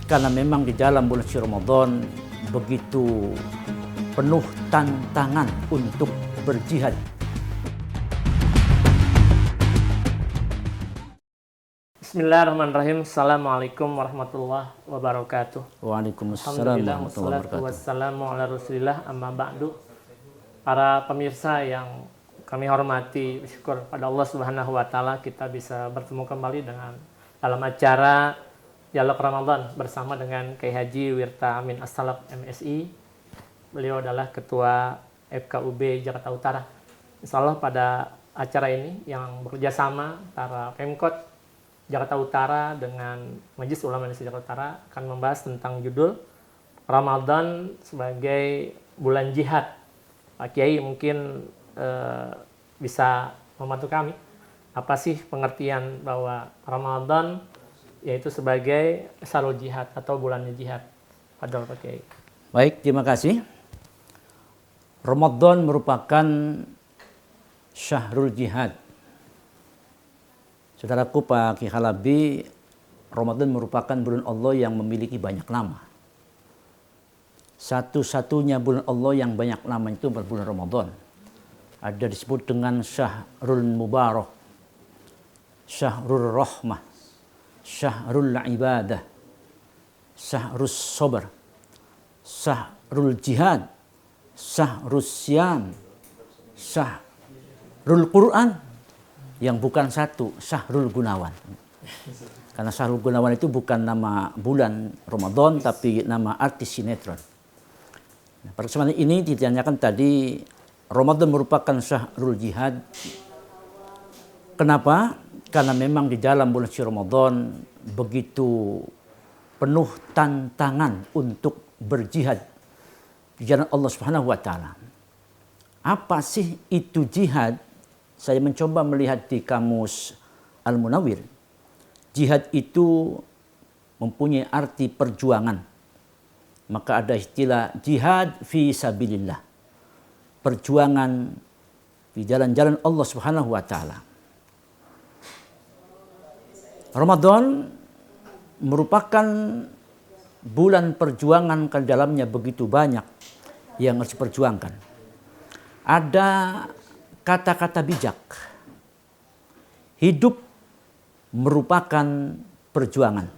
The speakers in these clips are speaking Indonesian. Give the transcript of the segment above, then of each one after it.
Karena memang di dalam bulan suci Ramadan begitu penuh tantangan untuk berjihad. Bismillahirrahmanirrahim. Assalamualaikum warahmatullahi wabarakatuh. Waalaikumsalam Alhamdulillah warahmatullahi wassalatu wabarakatuh. wassalamu ala rasulillah amma ba'du. Para pemirsa yang kami hormati, bersyukur pada Allah Subhanahu wa taala kita bisa bertemu kembali dengan dalam acara Dialog Ramadan bersama dengan Kiai Haji Wirta Amin As-Salaf MSI. Beliau adalah Ketua FKUB Jakarta Utara. Insyaallah pada acara ini yang bekerja sama antara Pemkot Jakarta Utara dengan Majelis Ulama Indonesia Jakarta Utara akan membahas tentang judul Ramadan sebagai bulan jihad. Pak Kiai mungkin bisa membantu kami. Apa sih pengertian bahwa Ramadan yaitu sebagai syahrul jihad atau bulannya jihad? Padahal Pak Kiai. Baik, terima kasih. Ramadan merupakan syahrul jihad. Saudaraku Pak Ki Halabi, Ramadan merupakan bulan Allah yang memiliki banyak nama. Satu-satunya bulan Allah yang banyak nama itu bulan Ramadan. Ada disebut dengan Syahrul Mubarak, Syahrul Rahmah, Syahrul Ibadah, Syahrul Sabar, Syahrul Jihad, Syahrul Syam, Syahrul Quran, yang bukan satu, Syahrul Gunawan. Karena Syahrul Gunawan itu bukan nama bulan Ramadan, tapi nama artis sinetron. Nah, pada kesempatan ini ditanyakan tadi, Ramadan merupakan syahrul jihad. Kenapa? Karena memang di dalam bulan suci Ramadan begitu penuh tantangan untuk berjihad di jalan Allah Subhanahu wa taala. Apa sih itu jihad? Saya mencoba melihat di kamus Al-Munawwir. Jihad itu mempunyai arti perjuangan. Maka ada istilah jihad fi sabilillah. Perjuangan di jalan-jalan Allah Subhanahu wa taala. Ramadan merupakan bulan perjuangan, ke dalamnya begitu banyak yang harus diperjuangkan. Ada kata-kata bijak. Hidup merupakan perjuangan.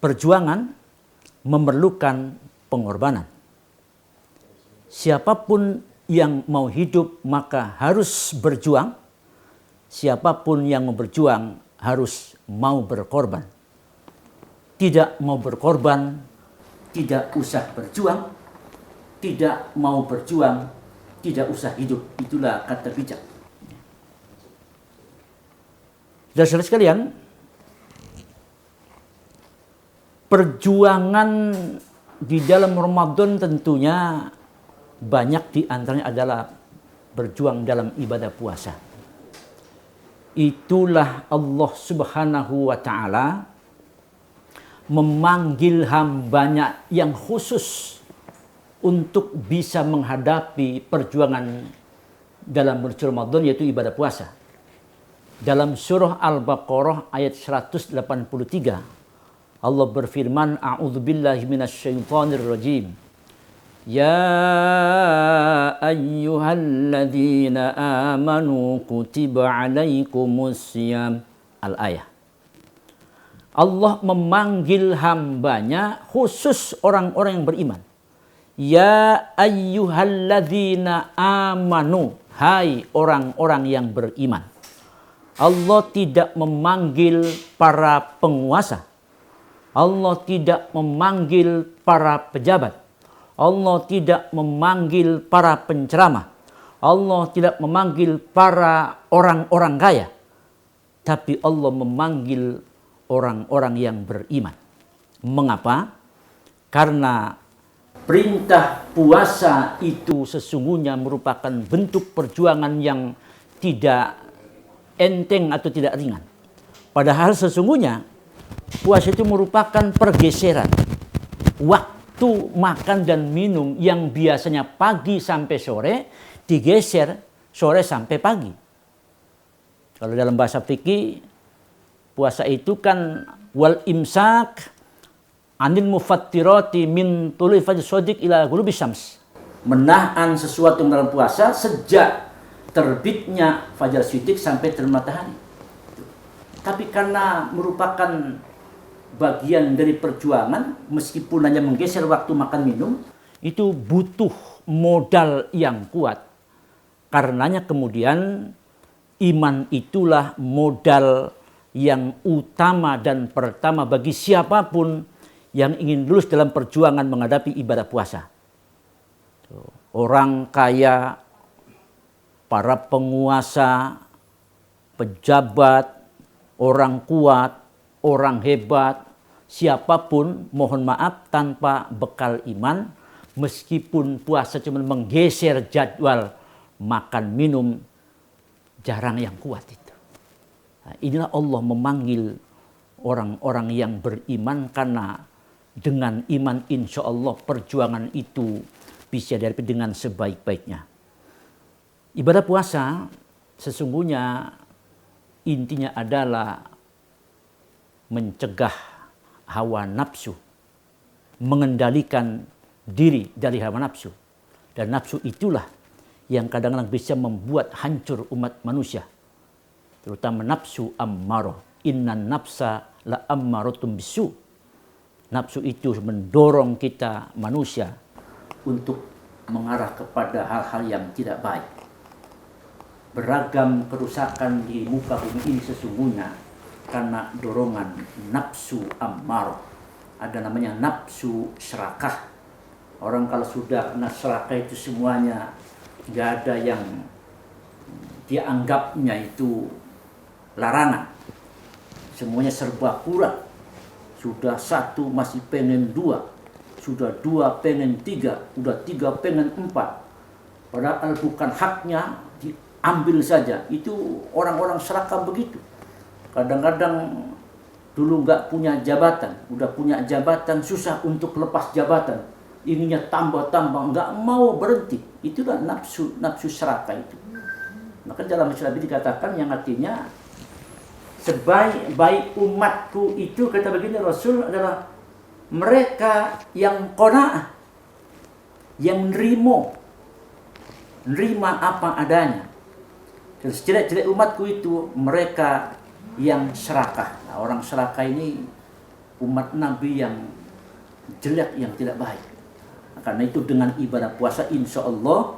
Perjuangan memerlukan pengorbanan. Siapapun yang mau hidup maka harus berjuang. Siapapun yang mau berjuang harus mau berkorban. Tidak mau berkorban, tidak usah berjuang. Tidak mau berjuang, tidak usah hidup. Itulah kata bijak. Saudara sekalian, perjuangan di dalam Ramadan tentunya banyak di antaranya adalah berjuang dalam ibadah puasa. Itulah Allah Subhanahu wa taala memanggil hambanya yang khusus untuk bisa menghadapi perjuangan dalam bulan Ramadan, yaitu ibadah puasa. Dalam surah Al-Baqarah ayat 183, Allah berfirman, A'udzubillahi minasyaitonir rajim. Ya ayyuhalladzina amanu kutiba alaikumussyam. Al-ayah. Allah memanggil hambanya khusus orang-orang yang beriman. Ya ayyuhalladzina amanu. Hai orang-orang yang beriman. Allah tidak memanggil para penguasa. Allah tidak memanggil para pejabat. Allah tidak memanggil para penceramah. Allah tidak memanggil para orang-orang kaya. Tapi Allah memanggil orang-orang yang beriman. Mengapa? Karena perintah puasa itu sesungguhnya merupakan bentuk perjuangan yang tidak enteng atau tidak ringan. Padahal sesungguhnya puasa itu merupakan pergeseran waktu makan dan minum yang biasanya pagi sampai sore digeser sore sampai pagi. Kalau dalam bahasa fikih, puasa itu kan wal imsak anil mufattirati min tului fajr shadiq ila ghurubi syams. Menahan sesuatu dalam puasa sejak terbitnya fajar shadiq sampai terbit matahari. Tapi karena merupakan bagian dari perjuangan, meskipun hanya menggeser waktu makan minum, itu butuh modal yang kuat. Karenanya kemudian iman itulah modal yang utama dan pertama bagi siapapun yang ingin lulus dalam perjuangan menghadapi ibadah puasa. Orang kaya, para penguasa, pejabat, orang kuat, orang hebat, siapapun mohon maaf tanpa bekal iman, meskipun puasa cuma menggeser jadwal makan minum, jarang yang kuat itu. Nah, inilah Allah memanggil orang-orang yang beriman, karena dengan iman insya Allah perjuangan itu bisa dihadapi dengan sebaik-baiknya. Ibadah puasa sesungguhnya intinya adalah mencegah hawa nafsu, mengendalikan diri dari hawa nafsu. Dan nafsu itulah yang kadang-kadang bisa membuat hancur umat manusia. Terutama nafsu ammarah. Innan nafsa la ammaratum bisu. Nafsu itu mendorong kita manusia untuk mengarah kepada hal-hal yang tidak baik. Beragam kerusakan di muka bumi ini sesungguhnya karena dorongan nafsu ammarah. Ada namanya nafsu serakah. Orang kalau sudah kena serakah itu semuanya nggak ada yang dianggapnya itu larangan. Semuanya serba kurang. Sudah satu masih pengen dua. Sudah dua pengen tiga. Sudah tiga pengen empat. Padahal bukan haknya, diambil saja. Itu orang-orang serakah begitu. Kadang-kadang dulu nggak punya jabatan. Udah punya jabatan susah untuk lepas jabatan. Inginnya tambah-tambah, nggak mau berhenti. Itulah nafsu serakah itu. Maka dalam Islam dikatakan yang artinya sebaik-baik umatku itu, kata baginda Rasul, adalah mereka yang qanaah, yang nerima apa adanya. Dan sejelek-jelek umatku itu mereka yang serakah. Nah, orang serakah ini umat Nabi yang jelek, yang tidak baik. Karena itu dengan ibadah puasa insya Allah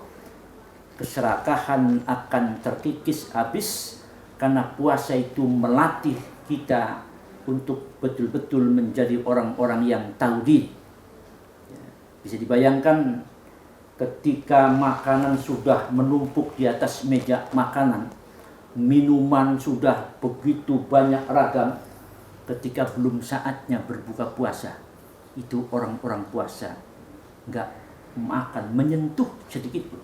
keserakahan akan terkikis habis, karena puasa itu melatih kita untuk betul-betul menjadi orang-orang yang tahu diri. Bisa dibayangkan ketika makanan sudah menumpuk di atas meja makanan, minuman sudah begitu banyak ragam, ketika belum saatnya berbuka puasa, itu orang-orang puasa nggak makan, menyentuh sedikit pun.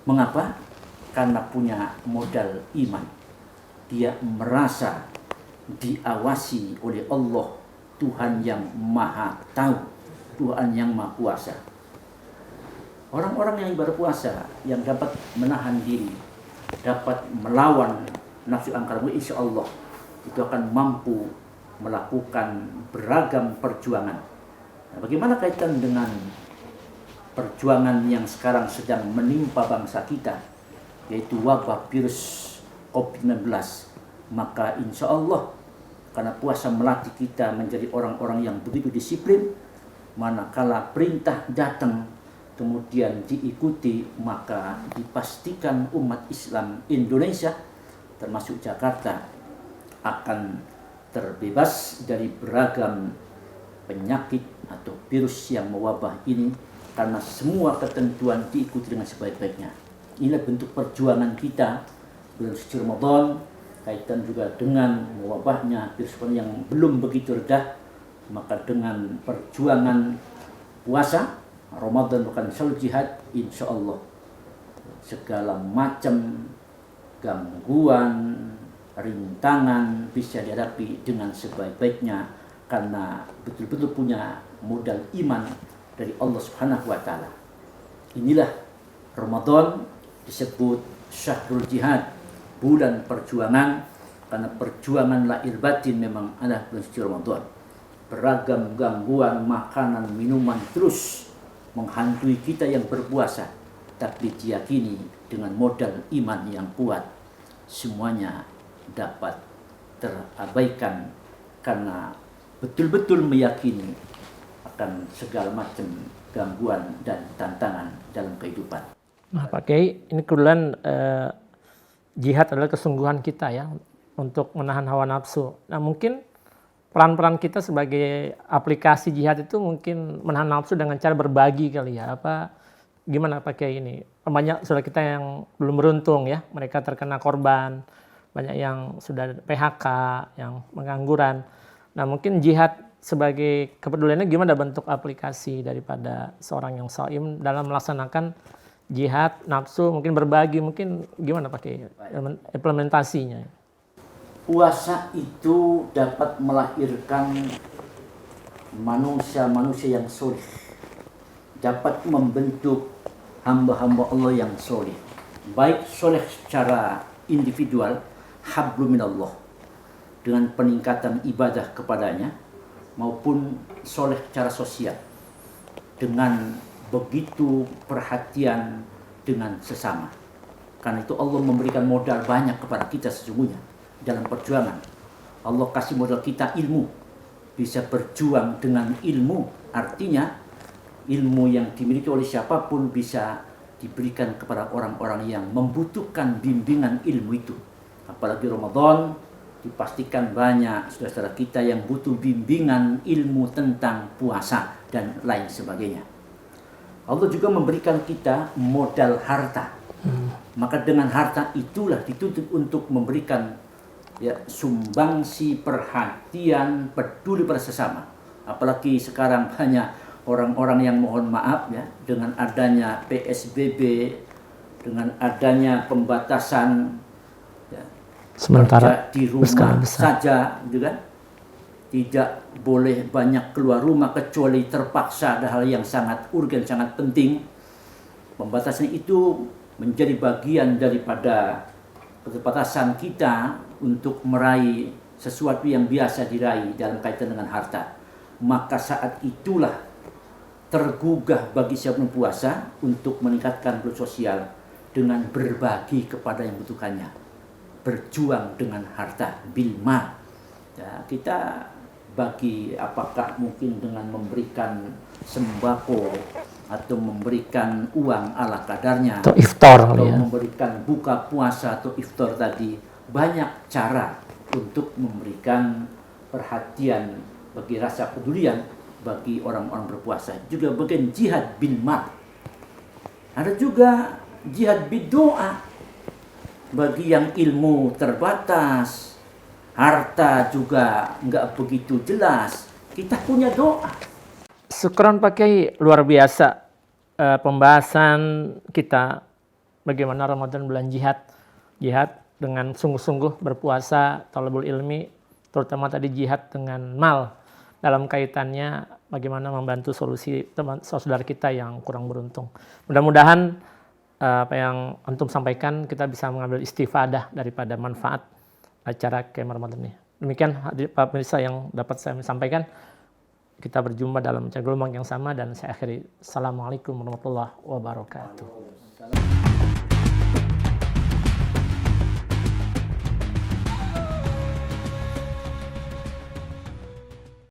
Mengapa? Karena punya modal iman. Dia merasa diawasi oleh Allah, Tuhan yang maha tahu, Tuhan yang maha kuasa. Orang-orang yang berpuasa, yang dapat menahan diri, dapat melawan nafsu angkara, insya Allah itu akan mampu melakukan beragam perjuangan. Nah, bagaimana kaitan dengan perjuangan yang sekarang sedang menimpa bangsa kita, yaitu wabah virus COVID-19? Maka insya Allah, karena puasa melatih kita menjadi orang-orang yang begitu disiplin, manakala perintah datang kemudian diikuti, maka dipastikan umat Islam Indonesia termasuk Jakarta akan terbebas dari beragam penyakit atau virus yang mewabah ini, karena semua ketentuan diikuti dengan sebaik-baiknya. Inilah bentuk perjuangan kita bulan suci Ramadan, kaitan juga dengan mewabahnya virus yang belum begitu reda. Maka dengan perjuangan puasa Ramadan bukan selalu jihad, insya Allah segala macam gangguan, rintangan bisa dihadapi dengan sebaik-baiknya, karena betul-betul punya modal iman dari Allah Subhanahu wa taala. Inilah Ramadan disebut syahrul jihad, bulan perjuangan, karena perjuangan lahir batin memang adalah bulan suci Ramadan. beragam gangguan makanan, minuman terus menghantui kita yang berpuasa. Tapi diyakini dengan modal iman yang kuat, semuanya dapat terabaikan karena betul-betul meyakini akan segala macam gangguan dan tantangan dalam kehidupan. Nah, Pak Kiai, ini kebetulan jihad adalah kesungguhan kita ya untuk menahan hawa nafsu. Nah, mungkin peran-peran kita sebagai aplikasi jihad itu mungkin menahan nafsu dengan cara berbagi kali ya. Gimana Pak Kiai ini? Banyak saudara kita yang belum beruntung ya, mereka terkena korban, banyak yang sudah PHK, yang pengangguran. Nah, mungkin jihad sebagai kepeduliannya gimana bentuk aplikasi daripada seorang yang shaim dalam melaksanakan jihad nafsu, mungkin berbagi, mungkin gimana Pak Kiai implementasinya? Puasa itu dapat melahirkan manusia-manusia yang soleh, dapat membentuk hamba-hamba Allah yang soleh, baik soleh secara individual, hablum minallah, dengan peningkatan ibadah kepadanya, maupun soleh secara sosial, dengan begitu perhatian dengan sesama. Karena itu Allah memberikan modal banyak kepada kita sesungguhnya dalam perjuangan. Allah kasih modal kita ilmu, bisa berjuang dengan ilmu, artinya ilmu yang dimiliki oleh siapapun bisa diberikan kepada orang-orang yang membutuhkan bimbingan ilmu itu. Apalagi Ramadan, dipastikan banyak saudara-saudara kita yang butuh bimbingan ilmu tentang puasa dan lain sebagainya. Allah juga memberikan kita modal harta. Maka dengan harta itulah dituntut untuk memberikan sumbangsi perhatian, peduli pada sesama. Apalagi sekarang banyak orang-orang yang mohon maaf ya, dengan adanya PSBB, dengan adanya pembatasan ya, sementara di rumah saja, gitu kan? Tidak boleh banyak keluar rumah kecuali terpaksa ada hal yang sangat urgen, sangat penting. Pembatasan itu menjadi bagian daripada keterbatasan kita untuk meraih sesuatu yang biasa diraih dalam kaitan dengan harta. Maka saat itulah tergugah bagi siapa yang puasa untuk meningkatkan kehidupan sosial dengan berbagi kepada yang membutuhkannya, berjuang dengan harta bilma. Ya, kita bagi, apakah mungkin dengan memberikan sembako atau memberikan uang ala kadarnya, atau iftar atau ya, memberikan buka puasa atau iftar tadi. Banyak cara untuk memberikan perhatian bagi rasa pedulian bagi orang-orang berpuasa. Juga bagian jihad bil mal. Ada juga jihad bid doa bagi yang ilmu terbatas, harta juga nggak begitu jelas. Kita punya doa. Syukron Pak Kiai, luar biasa pembahasan kita bagaimana Ramadan bulan jihad dengan sungguh-sungguh berpuasa, thalabul ilmi, terutama tadi jihad dengan mal dalam kaitannya bagaimana membantu solusi teman saudara kita yang kurang beruntung. Mudah-mudahan apa yang antum sampaikan kita bisa mengambil istifadah daripada manfaat acara Qiyam Ramadan ini. Demikian Pak pemirsa yang dapat saya sampaikan. Kita berjumpa dalam gelombang yang sama dan saya akhiri. Assalamualaikum warahmatullahi wabarakatuh.